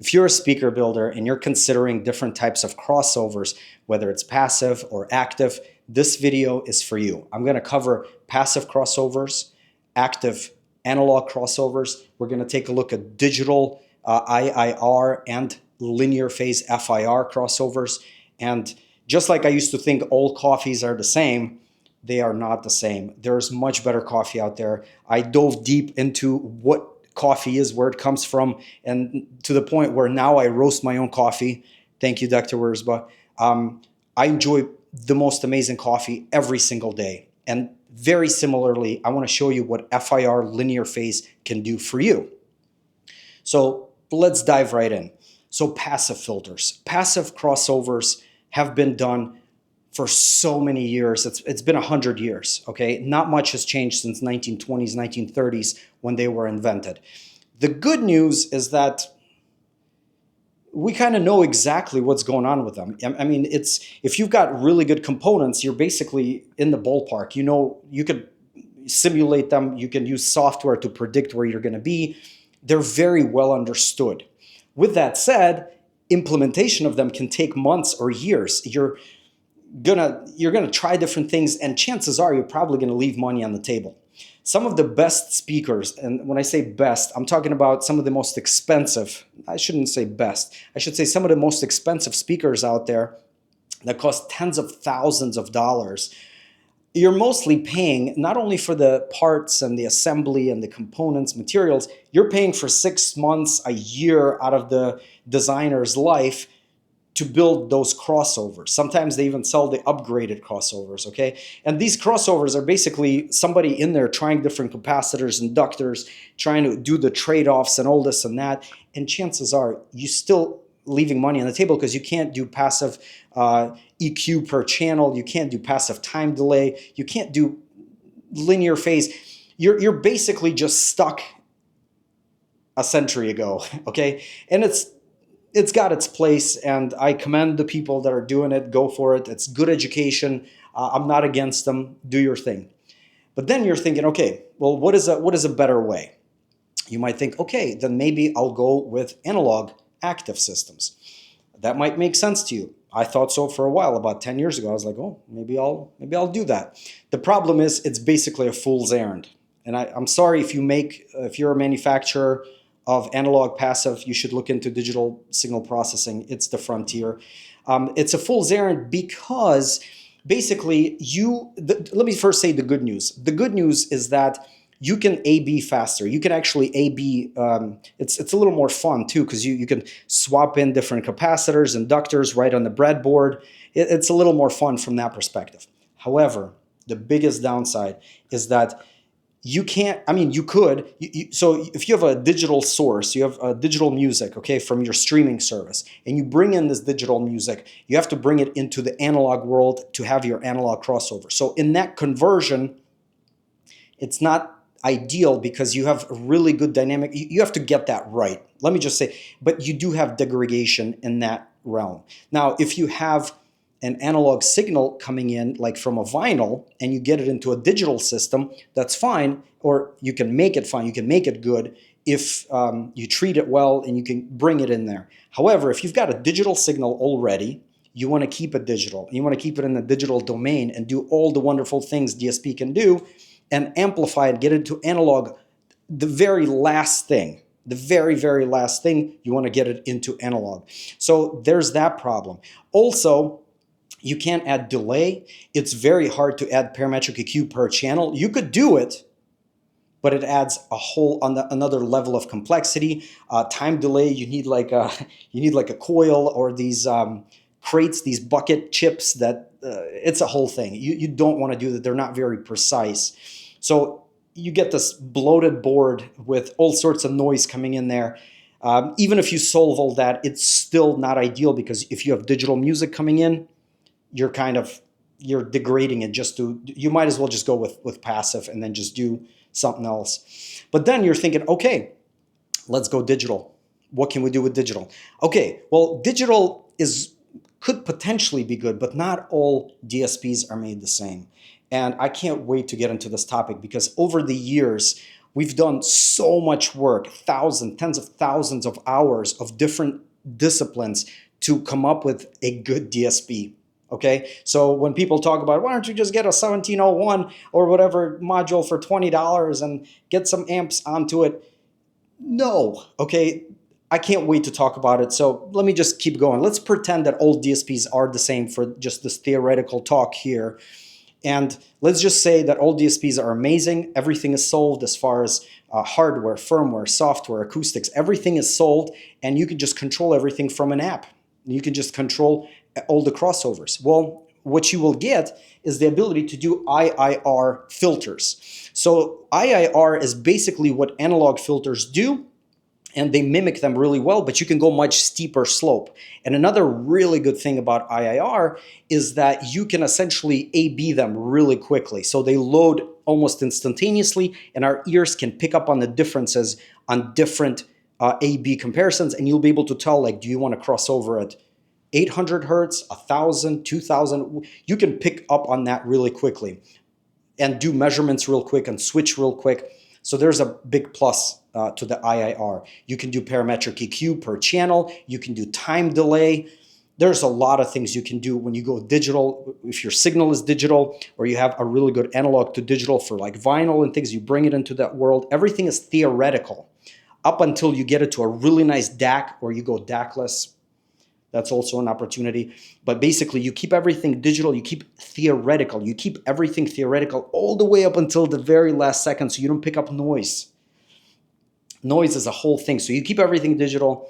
If you're a speaker builder and you're considering different types of crossovers, whether it's passive or active, this video is for you. I'm going to cover passive crossovers, active analog crossovers. We're going to take a look at digital IIR and linear phase FIR crossovers. And just like I used to think all coffees are the same, they are not the same. There's much better coffee out there. I dove deep into what coffee is, where it comes from, and to the point where now I roast my own coffee. Thank you, Dr. Wurzba. I enjoy the most amazing coffee every single day. And very similarly, I want to show you what FIR linear phase can do for you. So let's dive right in. So passive filters, passive crossovers have been done for so many years. It's been 100 years, okay? Not much has changed since 1920s, 1930s when they were invented. The good news is that we kind of know exactly what's going on with them. I mean, if you've got really good components, you're basically in the ballpark. You know, you could simulate them. You can use software to predict where you're going to be. They're very well understood. With that said, implementation of them can take months or years. You're gonna try different things, and chances are you're probably gonna leave money on the table. Some of the best speakers, and when I say best, I'm talking about some of the most expensive, I shouldn't say best, I should say some of the most expensive speakers out there that cost tens of thousands of dollars. You're mostly paying not only for the parts and the assembly and the components, materials, you're paying for 6 months, a year out of the designer's life to build those crossovers. Sometimes they even sell the upgraded crossovers, okay? And these crossovers are basically somebody in there trying different capacitors, inductors, trying to do the trade-offs and all this and that. And chances are you still leaving money on the table because you can't do passive EQ per channel. You can't do passive time delay. You can't do linear phase. You're basically just stuck a century ago, okay? And it's got its place, and I commend the people that are doing it. Go for it. It's good education. I'm not against them. Do your thing. But then you're thinking, okay, well, what is a better way? You might think, okay, then maybe I'll go with analog active systems. That might make sense to you. I thought so for a while. About 10 years ago, I was like, oh, maybe I'll do that. The problem is it's basically a fool's errand. And I'm sorry if you're a manufacturer of analog passive, you should look into digital signal processing. It's the frontier. It's a fool's errand because basically let me first say the good news. The good news is that you can A/B faster. You can actually A/B, it's a little more fun too, because you can swap in different capacitors, inductors right on the breadboard. It's a little more fun from that perspective. However, the biggest downside is that you can't, I mean, you could, so if you have a digital source, you have digital music, okay, from your streaming service, and you bring in this digital music, you have to bring it into the analog world to have your analog crossover. So in that conversion, it's not ideal because you have a really good dynamic. You have to get that right. Let me just say, but you do have degradation in that realm. Now, if you have an analog signal coming in like from a vinyl and you get it into a digital system, that's fine, or you can make it fine, you can make it good if you treat it well and you can bring it in there. However, if you've got a digital signal already, you want to keep it digital. You want to keep it in the digital domain and do all the wonderful things DSP can do and amplify it, get it to analog. The very last thing, very last thing, you want to get it into analog. So there's that problem. Also, you can't add delay. It's very hard to add parametric EQ per channel. You could do it, but it adds a whole another level of complexity. Time delay, you need like a coil or these crates, these bucket chips that it's a whole thing. You don't want to do that. They're not very precise. So you get this bloated board with all sorts of noise coming in there. Even if you solve all that, it's still not ideal because if you have digital music coming in, you're degrading it you might as well just go with passive and then just do something else. But then you're thinking, okay, let's go digital. What can we do with digital? Okay, well, digital could potentially be good, but not all DSPs are made the same. And I can't wait to get into this topic because over the years, We've done so much work, thousands, tens of thousands of hours of different disciplines to come up with a good DSP. Okay, so when people talk about, why don't you just get a 1701 or whatever module for $20 and get some amps onto it? No, okay, I can't wait to talk about it. So let me just keep going. Let's pretend that all DSPs are the same for just this theoretical talk here. And let's just say that all DSPs are amazing. Everything is sold as far as hardware, firmware, software, acoustics. Everything is sold, and you can just control everything from an app. You can just control all the crossovers. Well, what you will get is the ability to do IIR filters. So IIR is basically what analog filters do, and they mimic them really well, but you can go much steeper slope. And another really good thing about IIR is that you can essentially A/B them really quickly. So they load almost instantaneously, and our ears can pick up on the differences on different A/B comparisons, and you'll be able to tell, like, do you want to cross over at 800 hertz, 1,000, 2,000? You can pick up on that really quickly and do measurements real quick and switch real quick. So there's a big plus to the IIR. You can do parametric EQ per channel. You can do time delay. There's a lot of things you can do when you go digital. If your signal is digital, or you have a really good analog to digital for like vinyl and things, you bring it into that world. Everything is theoretical up until you get it to a really nice DAC, or you go DAC-less. That's also an opportunity. But basically, you keep everything digital, you keep theoretical, you keep everything theoretical all the way up until the very last second, so you don't pick up noise. Noise is a whole thing. So you keep everything digital,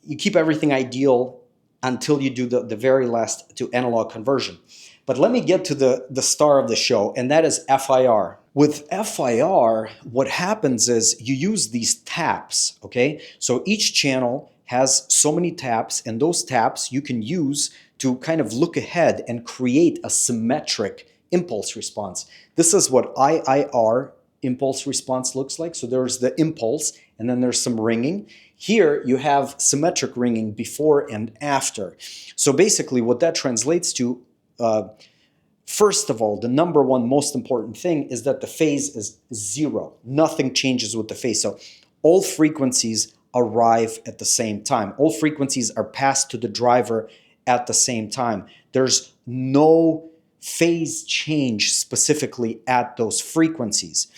you keep everything ideal until you do the very last to analog conversion. But let me get to the star of the show, and that is FIR. With FIR, what happens is you use these taps, okay? So each channel has so many taps, and those taps you can use to kind of look ahead and create a symmetric impulse response. This is what IIR impulse response looks like. So there's the impulse, and then there's some ringing. Here you have symmetric ringing before and after. So basically what that translates to, first of all, the number one most important thing is that the phase is zero. Nothing changes with the phase. So all frequencies arrive at the same time. All frequencies are passed to the driver at the same time. There's no phase change specifically at those frequencies.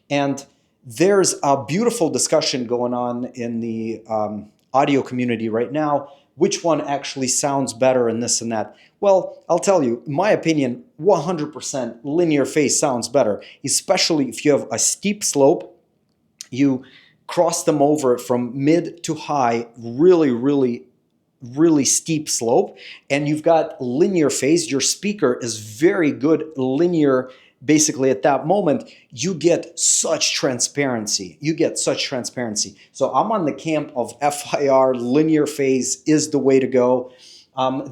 And there's a beautiful discussion going on in the audio community right now. Which one actually sounds better and this and that? Well, I'll tell you, in my opinion, 100% linear phase sounds better, especially if you have a steep slope. You cross them over from mid to high, really steep slope, and you've got linear phase. Your speaker is very good linear. Basically at that moment, you get such transparency. So I'm on the camp of FIR. Linear phase is the way to go.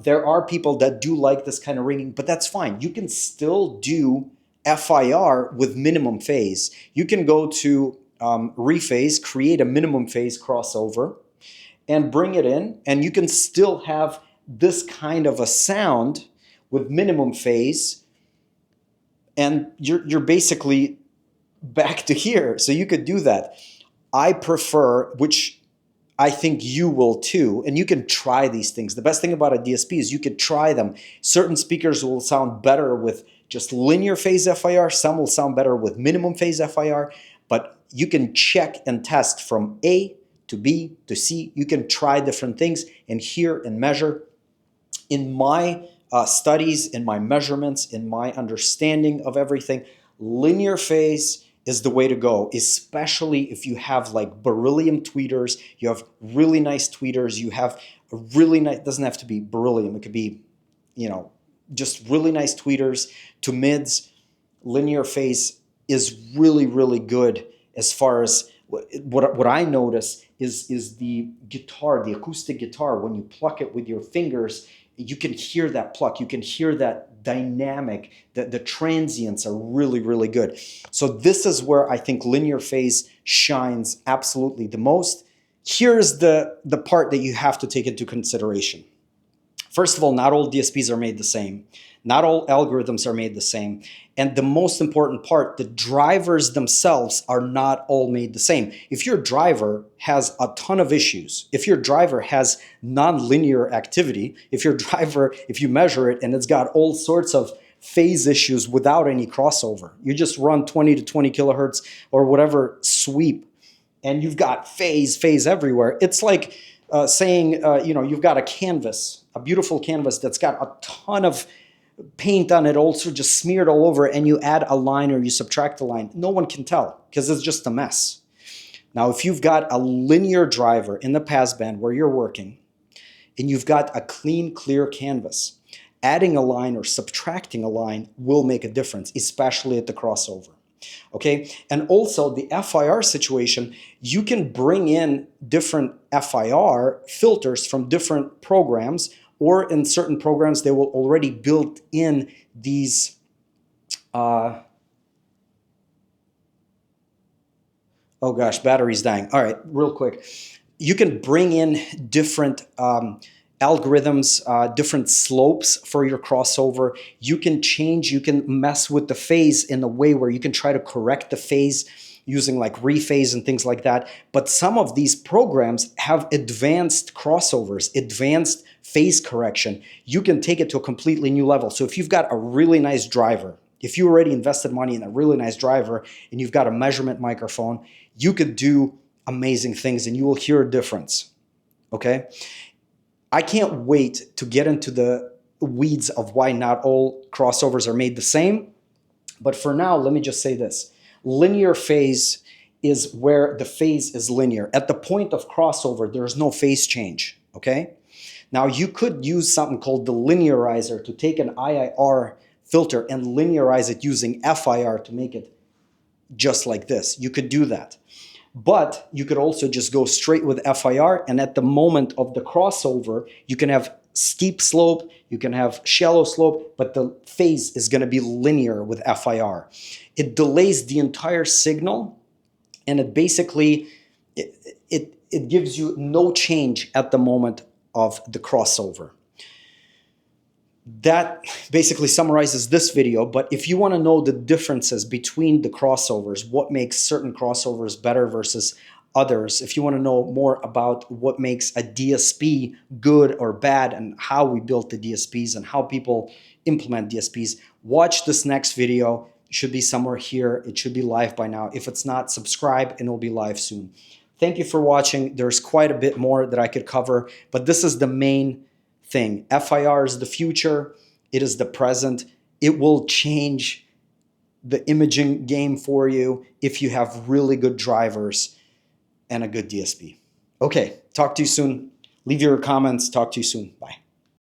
There are people that do like this kind of ringing, but that's fine. You can still do FIR with minimum phase. You can go to rephase, create a minimum phase crossover, and bring it in, and you can still have this kind of a sound with minimum phase, and you're basically back to here. So you could do that. I prefer, which I think you will too, and you can try these things. The best thing about a DSP is you could try them. Certain speakers will sound better with just linear phase FIR. Some will sound better with minimum phase FIR, but you can check and test from A to B to C. You can try different things and hear and measure. In my studies, in my measurements, in my understanding of everything, linear phase is the way to go, especially if you have like beryllium tweeters. You have really nice tweeters. You have a really nice, doesn't have to be beryllium. It could be, just really nice tweeters to mids. Linear phase is really good. As far as what I notice is the guitar, the acoustic guitar, when you pluck it with your fingers, you can hear that pluck, you can hear that dynamic, the transients are really good. So this is where I think linear phase shines absolutely the most. Here's the part that you have to take into consideration. First of all, not all DSPs are made the same. Not all algorithms are made the same. And the most important part, the drivers themselves are not all made the same. If your driver has a ton of issues, if your driver has nonlinear activity, if you measure it and it's got all sorts of phase issues without any crossover, you just run 20 to 20 kilohertz or whatever sweep, and you've got phase everywhere. It's like saying, you've got a canvas, a beautiful canvas that's got a ton of paint on it, also just smeared all over, and you add a line or you subtract a line. No one can tell because it's just a mess. Now, if you've got a linear driver in the passband where you're working, and you've got a clean, clear canvas, adding a line or subtracting a line will make a difference, especially at the crossover. Okay, and also the FIR situation, you can bring in different FIR filters from different programs, or in certain programs they will already build in these oh gosh, battery's dying. All right, real quick. You can bring in different algorithms, different slopes for your crossover. You can mess with the phase in a way where you can try to correct the phase using like rephase and things like that. But some of these programs have advanced crossovers, advanced phase correction. You can take it to a completely new level. So if you've got a really nice driver, if you already invested money in a really nice driver and you've got a measurement microphone, you could do amazing things and you will hear a difference. Okay? I can't wait to get into the weeds of why not all crossovers are made the same. But for now, let me just say this. Linear phase is where the phase is linear. At the point of crossover, there is no phase change, okay? Now, you could use something called the linearizer to take an IIR filter and linearize it using FIR to make it just like this. You could do that. But you could also just go straight with FIR, and at the moment of the crossover, you can have steep slope, you can have shallow slope, but the phase is going to be linear with FIR. It delays the entire signal, and it basically, it gives you no change at the moment of the crossover. That basically summarizes this video, but if you want to know the differences between the crossovers, what makes certain crossovers better versus others, if you want to know more about what makes a DSP good or bad and how we built the DSPs and how people implement DSPs, watch this next video. It should be somewhere here. It should be live by now. If it's not, subscribe and it'll be live soon. Thank you for watching. There's quite a bit more that I could cover, but this is the main thing. FIR is the future. It is the present. It will change the imaging game for you if you have really good drivers and a good DSP. Okay, talk to you soon. Leave your comments. Talk to you soon. Bye.